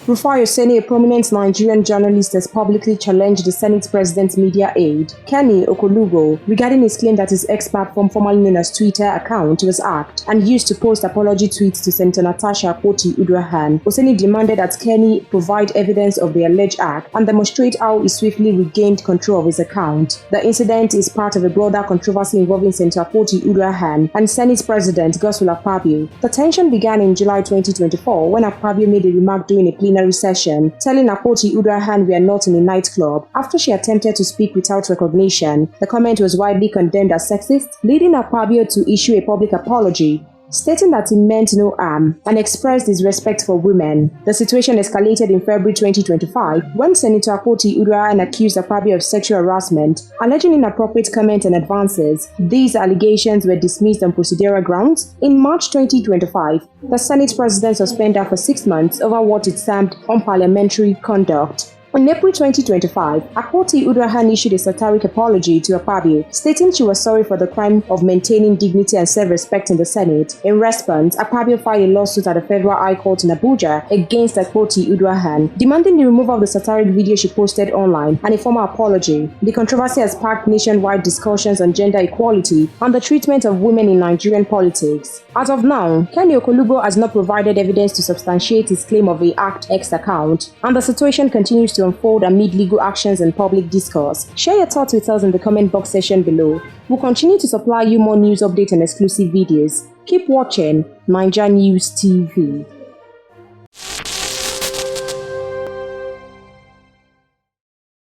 Rufai Oseni, a prominent Nigerian journalist, has publicly challenged the Senate President's media aide, Kenny Okolugo, regarding his claim that his ex-platform, formerly known as Twitter account, was hacked and used to post apology tweets to Senator Natasha Akpoti. Oseni demanded that Kenny provide evidence of the alleged hack and demonstrate how he swiftly regained control of his account. The incident is part of a broader controversy involving Senator Akpoti and Senate President Akpabio. The tension began in July 2024 when Akpabio made a remark during a plenary session, telling Akpoti we are not in a nightclub, after she attempted to speak without recognition. The comment was widely condemned as sexist, leading Akpabio to issue a public apology, stating that he meant no harm and expressed his respect for women. The situation escalated in February 2025 when Senator Akpoti accused Akpabio of sexual harassment, alleging inappropriate comments and advances. These allegations were dismissed on procedural grounds. In March 2025, the Senate President suspended her for 6 months over what it termed unparliamentary conduct. In April 2025, Akpoti issued a satiric apology to Akpabio, stating she was sorry for the crime of maintaining dignity and self-respect in the Senate. In response, Akpabio filed a lawsuit at the Federal High Court in Abuja against Akpoti, demanding the removal of the satiric video she posted online and a formal apology. The controversy has sparked nationwide discussions on gender equality and the treatment of women in Nigerian politics. As of now, Kenny Okolugo has not provided evidence to substantiate his claim of a hacked X account, and the situation continues to unfold amid legal actions and public discourse. Share your thoughts with us in the comment box section below. We'll continue to supply you more news updates and exclusive videos. Keep watching NaijaNews TV.